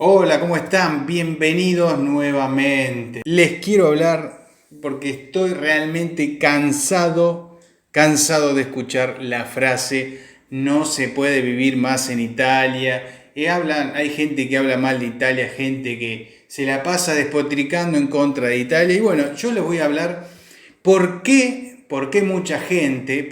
Hola, ¿cómo están? Bienvenidos nuevamente. Les quiero hablar porque estoy realmente cansado de escuchar la frase no se puede vivir más en Italia. Hay gente que habla mal de Italia, gente que se la pasa despotricando en contra de Italia. Y bueno, yo les voy a hablar por qué mucha gente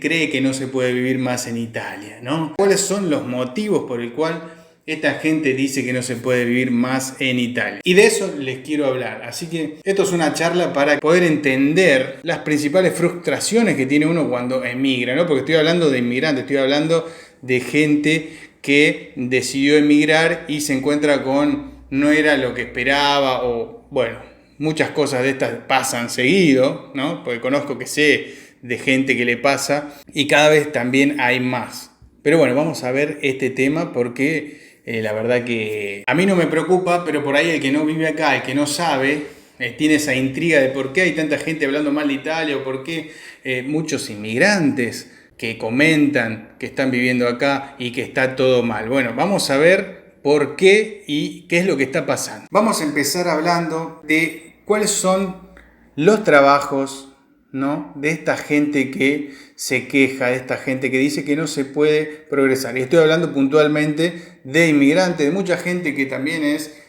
cree que no se puede vivir más en Italia, ¿no? ¿Cuáles son los motivos por el cual esta gente dice que no se puede vivir más en Italia? Y de eso les quiero hablar. Así que esto es una charla para poder entender las principales frustraciones que tiene uno cuando emigra, ¿no? Porque estoy hablando de inmigrantes, estoy hablando de gente que decidió emigrar y se encuentra con no era lo que esperaba o bueno, muchas cosas de estas pasan seguido, ¿no? Porque conozco que sé de gente que le pasa y cada vez también hay más. Pero bueno, vamos a ver este tema porque la verdad que a mí no me preocupa, pero por ahí el que no vive acá, el que no sabe, tiene esa intriga de por qué hay tanta gente hablando mal de Italia o por qué muchos inmigrantes que comentan que están viviendo acá y que está todo mal. Bueno, vamos a ver por qué y qué es lo que está pasando. Vamos a empezar hablando de cuáles son los trabajos, ¿no?, de esta gente que se queja, de esta gente que dice que no se puede progresar. Y estoy hablando puntualmente de inmigrantes, de mucha gente que también es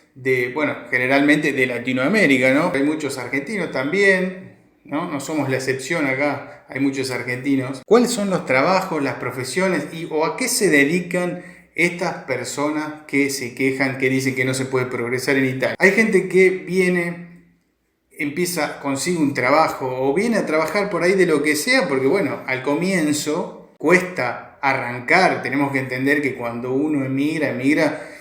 generalmente de Latinoamérica, ¿no? Hay muchos argentinos también, ¿no? No somos la excepción acá, hay muchos argentinos. ¿Cuáles son los trabajos, las profesiones o a qué se dedican estas personas que se quejan, que dicen que no se puede progresar en Italia? Hay gente que consigue un trabajo o viene a trabajar por ahí de lo que sea, porque bueno, al comienzo cuesta arrancar, tenemos que entender que cuando uno emigra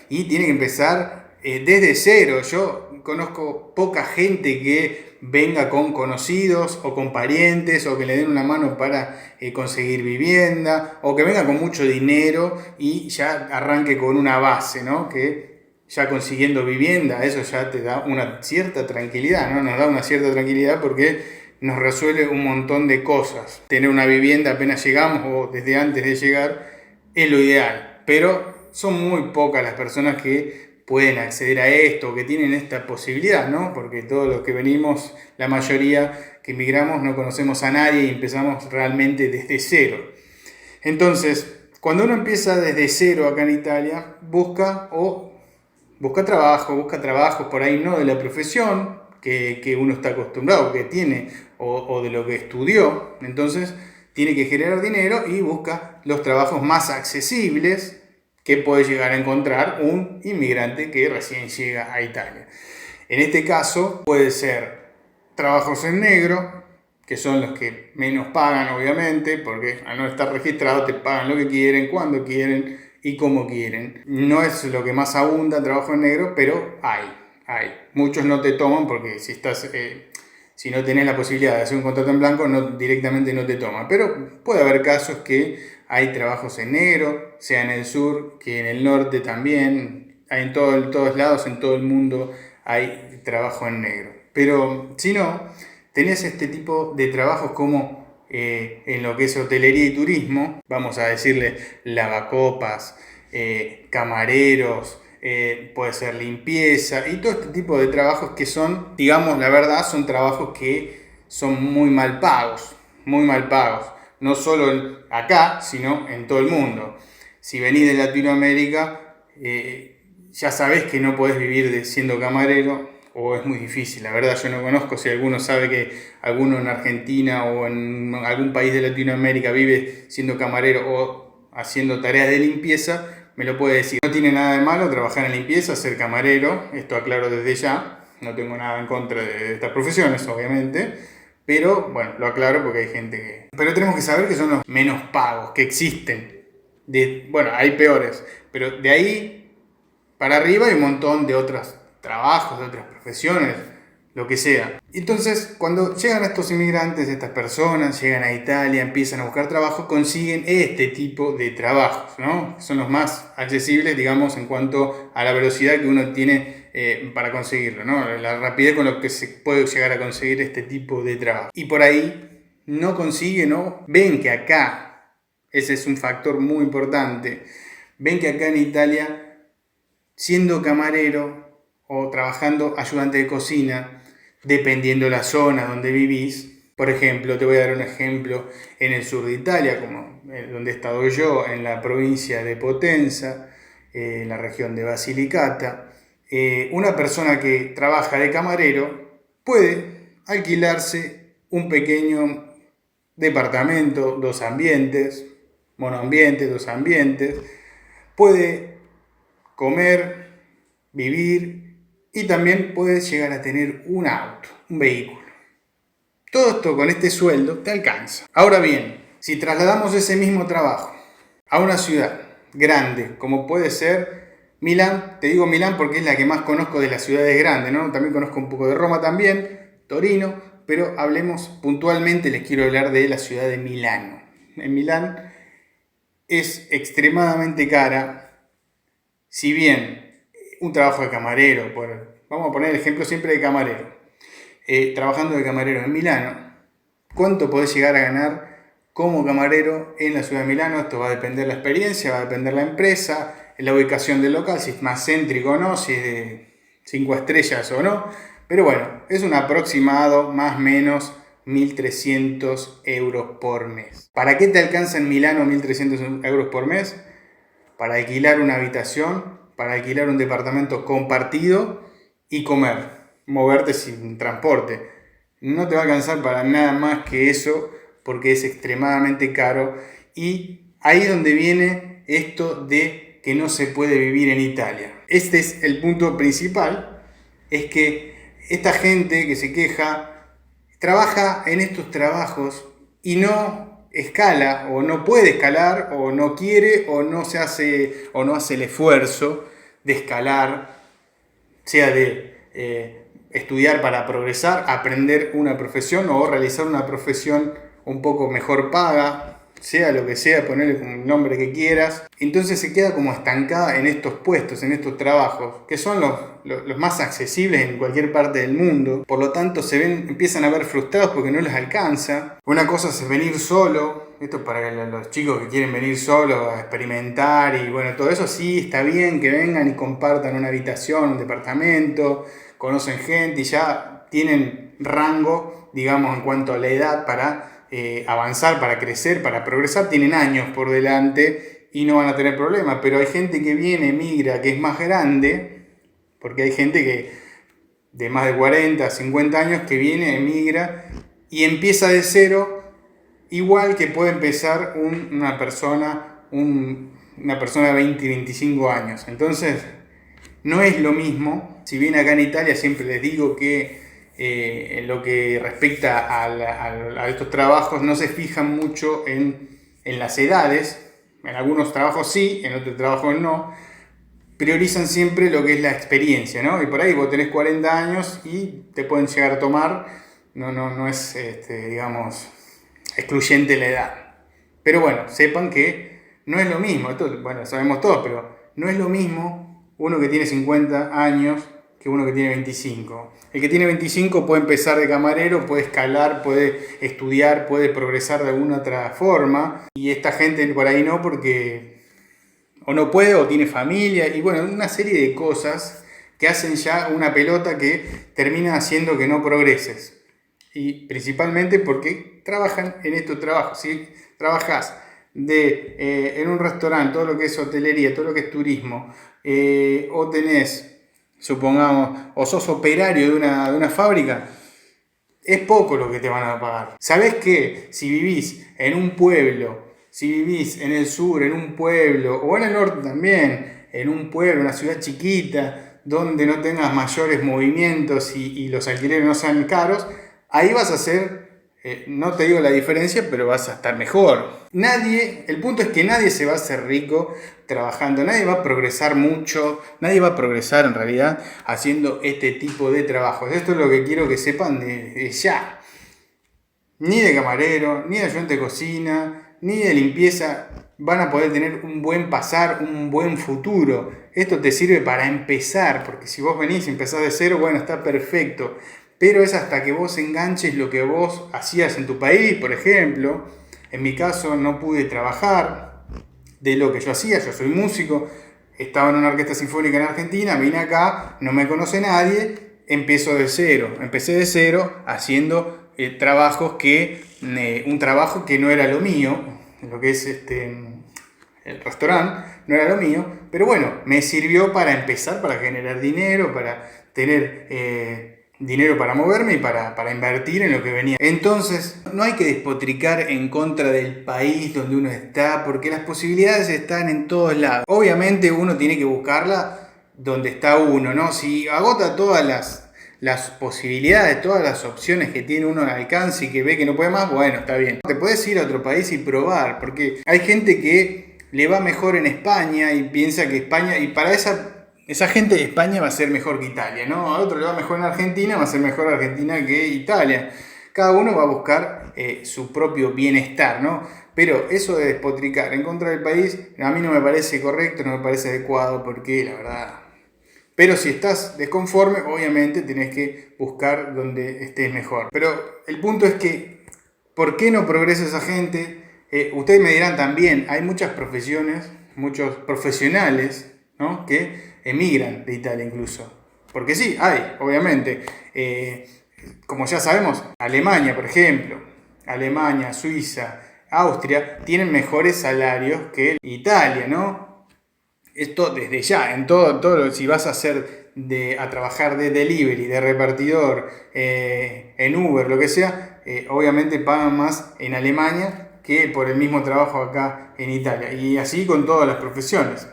y tiene que empezar desde cero. Yo conozco poca gente que venga con conocidos o con parientes o que le den una mano para conseguir vivienda o que venga con mucho dinero y ya arranque con una base, ¿no? Que ya consiguiendo vivienda, eso ya te da una cierta tranquilidad, ¿no? Nos da una cierta tranquilidad porque nos resuelve un montón de cosas. Tener una vivienda apenas llegamos o desde antes de llegar es lo ideal, pero son muy pocas las personas que pueden acceder a esto, que tienen esta posibilidad, ¿no? Porque todos los que venimos, la mayoría que emigramos, no conocemos a nadie y empezamos realmente desde cero. Entonces, cuando uno empieza desde cero acá en Italia, busca trabajo por ahí no de la profesión que uno está acostumbrado, que tiene o de lo que estudió. Entonces tiene que generar dinero y busca los trabajos más accesibles que puede llegar a encontrar un inmigrante que recién llega a Italia. En este caso puede ser trabajos en negro, que son los que menos pagan obviamente, porque al no estar registrado te pagan lo que quieren, cuando quieren y como quieren. No es lo que más abunda trabajo en negro, pero hay. Muchos no te toman porque si no tenés la posibilidad de hacer un contrato en blanco, directamente no te toman. Pero puede haber casos que hay trabajos en negro, sea en el sur, que en el norte también. Hay en todos lados, en todo el mundo hay trabajo en negro. Pero si no, tenés este tipo de trabajos como en lo que es hotelería y turismo, vamos a decirle lavacopas, camareros, puede ser limpieza y todo este tipo de trabajos que son, digamos la verdad, son trabajos que son muy mal pagos, no solo acá, sino en todo el mundo. Si venís de Latinoamérica, ya sabés que no podés vivir siendo camarero, o es muy difícil. La verdad yo no conozco, si alguno sabe que alguno en Argentina o en algún país de Latinoamérica vive siendo camarero o haciendo tareas de limpieza, me lo puede decir. No tiene nada de malo trabajar en limpieza, ser camarero, esto aclaro desde ya, no tengo nada en contra de estas profesiones obviamente, pero bueno, lo aclaro porque hay gente que... Pero tenemos que saber que son los menos pagos que existen. Hay peores, pero de ahí para arriba hay un montón de otros trabajos, de otras profesiones, lo que sea. Entonces, cuando llegan estos inmigrantes, estas personas, llegan a Italia, empiezan a buscar trabajo, consiguen este tipo de trabajos, ¿no? Son los más accesibles, digamos, en cuanto a la velocidad que uno tiene para conseguirlo, ¿no? La rapidez con lo que se puede llegar a conseguir este tipo de trabajo. Y por ahí no consiguen, ¿no? Ven que acá, ese es un factor muy importante, ven que acá en Italia siendo camarero o trabajando ayudante de cocina, dependiendo de la zona donde vivís. Por ejemplo, te voy a dar un ejemplo en el sur de Italia, como donde he estado yo, en la provincia de Potenza, en la región de Basilicata. Una persona que trabaja de camarero puede alquilarse un pequeño departamento, 2 ambientes, monoambiente, 2 ambientes, puede comer, vivir y también puede llegar a tener un auto, un vehículo. Todo esto con este sueldo te alcanza. Ahora bien, si trasladamos ese mismo trabajo a una ciudad grande, como puede ser Milán, te digo Milán porque es la que más conozco de las ciudades grandes, ¿no? También conozco un poco de Roma también, Torino, pero hablemos puntualmente, les quiero hablar de la ciudad de Milano. En Milán es extremadamente cara, si bien un trabajo de camarero, vamos a poner el ejemplo siempre de camarero, trabajando de camarero en Milano, ¿cuánto podés llegar a ganar como camarero en la ciudad de Milano? Esto va a depender de la experiencia, va a depender de la empresa, la ubicación del local, si es más céntrico o no, si es de 5 estrellas o no. Pero bueno, es un aproximado más o menos 1.300 euros por mes. ¿Para qué te alcanza en Milano 1.300 euros por mes? Para alquilar una habitación, para alquilar un departamento compartido y comer. Moverte sin transporte. No te va a alcanzar para nada más que eso porque es extremadamente caro y ahí es donde viene esto de que no se puede vivir en Italia. Este es el punto principal, es que esta gente que se queja trabaja en estos trabajos y no escala o no puede escalar o no quiere o no hace el esfuerzo de escalar, sea de estudiar para progresar, aprender una profesión o realizar una profesión un poco mejor paga, sea lo que sea, ponerle un nombre que quieras. Entonces se queda como estancada en estos puestos, en estos trabajos, que son los más accesibles en cualquier parte del mundo. Por lo tanto, empiezan a ver frustrados porque no les alcanza. Una cosa es venir solo, esto es para los chicos que quieren venir solos a experimentar y bueno, todo eso sí, está bien que vengan y compartan una habitación, un departamento, conocen gente y ya tienen rango, digamos, en cuanto a la edad para avanzar, para crecer, para progresar, tienen años por delante y no van a tener problemas, pero hay gente que viene, emigra, que es más grande, porque hay gente que de más de 40, 50 años que viene, emigra y empieza de cero, igual que puede empezar una persona de 20, 25 años. Entonces, no es lo mismo. Si bien acá en Italia siempre les digo que en lo que respecta a estos trabajos no se fijan mucho en las edades, en algunos trabajos sí, en otros trabajos no, priorizan siempre lo que es la experiencia, ¿no? Y por ahí vos tenés 40 años y te pueden llegar a tomar, no es, digamos, excluyente la edad. Pero bueno, sepan que no es lo mismo, esto, bueno, sabemos todos, pero no es lo mismo uno que tiene 50 años que uno que tiene 25. El que tiene 25 puede empezar de camarero, puede escalar, puede estudiar, puede progresar de alguna otra forma. Y esta gente por ahí no, porque o no puede o tiene familia. Y bueno, una serie de cosas que hacen ya una pelota que termina haciendo que no progreses. Y principalmente porque trabajan en estos trabajos. Si trabajas en un restaurante, todo lo que es hotelería, todo lo que es turismo, o tenés, supongamos, o sos operario de una fábrica, es poco lo que te van a pagar. ¿Sabés que si vivís en un pueblo, si vivís en el sur, en un pueblo, o en el norte también, en un pueblo, una ciudad chiquita, donde no tengas mayores movimientos y los alquileres no sean caros, ahí vas a hacer, no te digo la diferencia, pero vas a estar mejor. El punto es que nadie se va a hacer rico trabajando, nadie va a progresar mucho, nadie va a progresar en realidad haciendo este tipo de trabajos. Esto es lo que quiero que sepan de ya. Ni de camarero, ni de ayudante de cocina, ni de limpieza van a poder tener un buen pasar, un buen futuro. Esto te sirve para empezar, porque si vos venís y empezás de cero, bueno, está perfecto. Pero es hasta que vos enganches lo que vos hacías en tu país, por ejemplo. En mi caso no pude trabajar de lo que yo hacía, yo soy músico, estaba en una orquesta sinfónica en Argentina, vine acá, no me conoce nadie, empecé de cero haciendo trabajos un trabajo que no era lo mío, lo que es el restaurante, no era lo mío, pero bueno, me sirvió para empezar, para generar dinero, para tener dinero para moverme y para invertir en lo que venía. Entonces, no hay que despotricar en contra del país donde uno está, porque las posibilidades están en todos lados. Obviamente uno tiene que buscarla donde está uno, ¿no? Si agota todas las posibilidades, todas las opciones que tiene uno al alcance y que ve que no puede más, bueno, está bien. Te puedes ir a otro país y probar, porque hay gente que le va mejor en España y piensa que España, y para esa gente de España va a ser mejor que Italia, ¿no? A otro le va mejor en Argentina, va a ser mejor Argentina que Italia. Cada uno va a buscar su propio bienestar, ¿no? Pero eso de despotricar en contra del país, a mí no me parece correcto, no me parece adecuado, porque la verdad... Pero si estás desconforme, obviamente tenés que buscar donde estés mejor. Pero el punto es que, ¿por qué no progresa esa gente? Ustedes me dirán también, hay muchas profesiones, muchos profesionales, ¿no?, que emigran de Italia incluso. Porque sí, hay, obviamente. Como ya sabemos, Alemania, por ejemplo, Alemania, Suiza, Austria, tienen mejores salarios que Italia, ¿no? Esto desde ya, en todo si vas a trabajar de delivery, de repartidor, en Uber, lo que sea, obviamente pagan más en Alemania que por el mismo trabajo acá en Italia. Y así con todas las profesiones.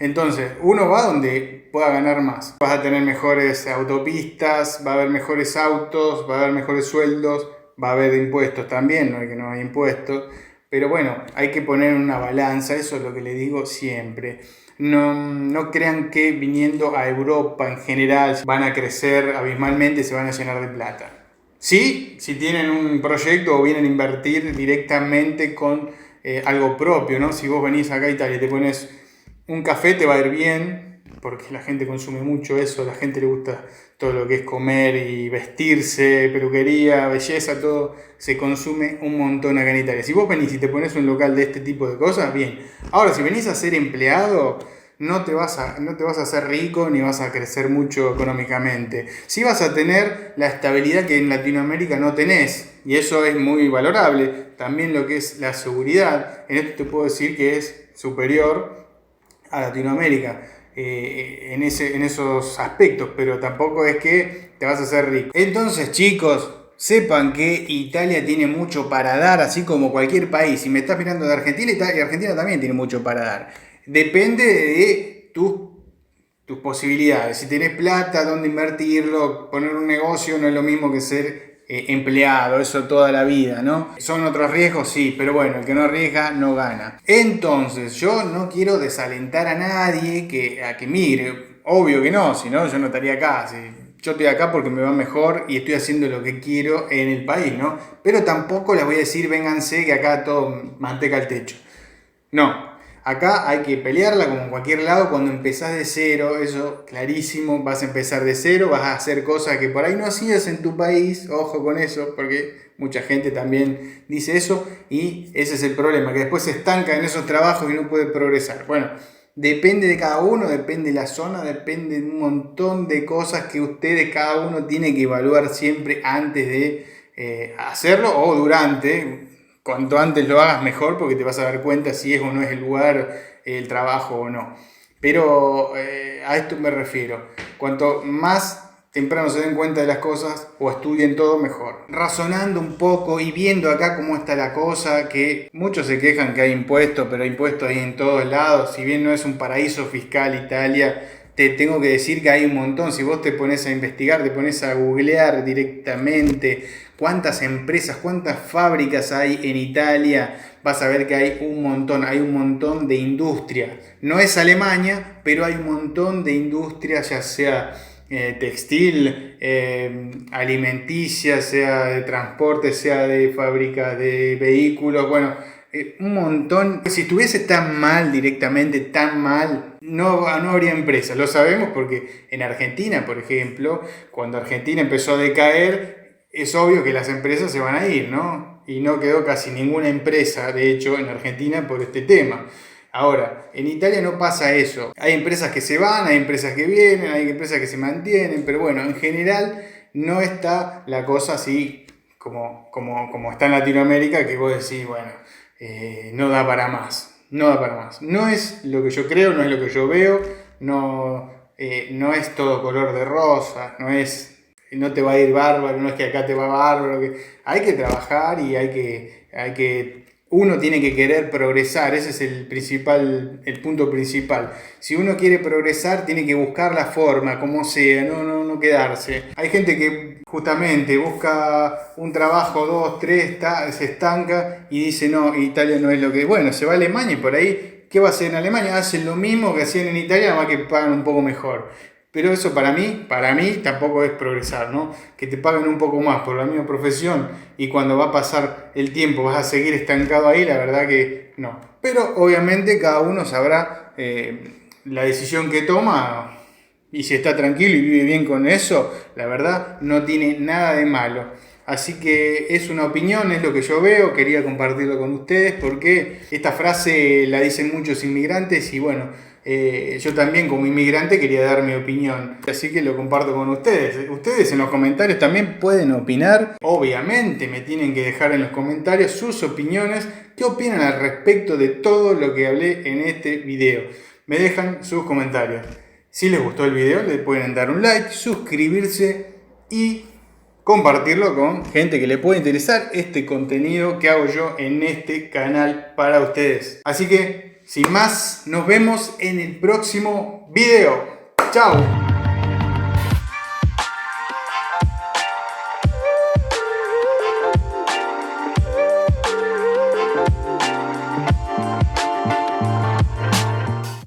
Entonces, uno va donde pueda ganar más. Vas a tener mejores autopistas, va a haber mejores autos, va a haber mejores sueldos, va a haber impuestos también, no es que no hay impuestos. Pero bueno, hay que poner una balanza, eso es lo que le digo siempre. No crean que viniendo a Europa en general van a crecer abismalmente, se van a llenar de plata. Sí, si tienen un proyecto o vienen a invertir directamente con algo propio, ¿no? Si vos venís acá a Italia y te pones un café, te va a ir bien, porque la gente consume mucho eso, a la gente le gusta todo lo que es comer y vestirse, peluquería, belleza, todo se consume un montón acá en Italia. Si vos venís y te pones un local de este tipo de cosas, bien. Ahora, si venís a ser empleado, no te vas a hacer rico ni vas a crecer mucho económicamente. Sí vas a tener la estabilidad que en Latinoamérica no tenés, y eso es muy valorable. También lo que es la seguridad, en esto te puedo decir que es superior a Latinoamérica. En esos aspectos, pero tampoco es que te vas a hacer rico. Entonces, chicos, sepan que Italia tiene mucho para dar, así como cualquier país. Si me estás mirando de Argentina, y Argentina también tiene mucho para dar. Depende de tus posibilidades. Si tenés plata, dónde invertirlo, poner un negocio no es lo mismo que ser empleado, eso toda la vida, ¿no? ¿Son otros riesgos? Sí, pero bueno, el que no arriesga no gana. Entonces, yo no quiero desalentar a nadie a que migre. Obvio que no, si no, yo no estaría acá. Yo estoy acá porque me va mejor y estoy haciendo lo que quiero en el país, ¿no? Pero tampoco les voy a decir, vénganse, que acá todo manteca al techo. No. Acá hay que pelearla como en cualquier lado. Cuando empezás de cero, eso clarísimo, vas a empezar de cero, vas a hacer cosas que por ahí no hacías en tu país, ojo con eso, porque mucha gente también dice eso y ese es el problema, que después se estanca en esos trabajos y no puede progresar. Bueno, depende de cada uno, depende de la zona, depende de un montón de cosas que ustedes, cada uno tiene que evaluar siempre antes de hacerlo o durante. Cuanto antes lo hagas mejor, porque te vas a dar cuenta si es o no es el lugar, el trabajo o no. Pero a esto me refiero. Cuanto más temprano se den cuenta de las cosas o estudien todo, mejor. Razonando un poco y viendo acá cómo está la cosa, que muchos se quejan que hay impuestos, pero hay impuestos ahí en todos lados. Si bien no es un paraíso fiscal Italia, te tengo que decir que hay un montón. Si vos te pones a investigar, te pones a googlear directamente cuántas empresas, cuántas fábricas hay en Italia, vas a ver que hay un montón de industria. No es Alemania, pero hay un montón de industria, ya sea textil, alimenticia, sea de transporte, sea de fábricas de vehículos, bueno, un montón. Si estuviese tan mal directamente, tan mal, no habría empresas. Lo sabemos porque en Argentina, por ejemplo, cuando Argentina empezó a decaer, es obvio que las empresas se van a ir, ¿no? Y no quedó casi ninguna empresa, de hecho, en Argentina por este tema. Ahora, en Italia no pasa eso. Hay empresas que se van, hay empresas que vienen, hay empresas que se mantienen, pero bueno, en general no está la cosa así como está en Latinoamérica, que vos decís, bueno, no da para más, no da para más. No es lo que yo creo, no es lo que yo veo, no es todo color de rosa, no te va a ir bárbaro, no es que acá te va bárbaro, hay que trabajar y uno tiene que querer progresar, ese es el punto principal. Si uno quiere progresar, tiene que buscar la forma, como sea, no quedarse. Hay gente que justamente busca un trabajo, 2, 3, se estanca y dice, no, Italia no es lo que... Bueno, se va a Alemania y por ahí, ¿qué va a hacer en Alemania? Hacen lo mismo que hacían en Italia, nada más que pagan un poco mejor. Pero eso para mí tampoco es progresar, ¿no? Que te paguen un poco más por la misma profesión y cuando va a pasar el tiempo vas a seguir estancado ahí, la verdad que no. Pero obviamente cada uno sabrá la decisión que toma y si está tranquilo y vive bien con eso, la verdad no tiene nada de malo. Así que es una opinión, es lo que yo veo, quería compartirlo con ustedes porque esta frase la dicen muchos inmigrantes y bueno... yo también como inmigrante quería dar mi opinión, así que lo comparto con ustedes. Ustedes en los comentarios también pueden opinar. Obviamente me tienen que dejar en los comentarios sus opiniones. ¿Qué opinan al respecto de todo lo que hablé en este video? Me dejan sus comentarios. Si les gustó el video, le pueden dar un like, suscribirse y compartirlo con gente que le puede interesar este contenido que hago yo en este canal para ustedes. Así que sin más, nos vemos en el próximo video. ¡Chao!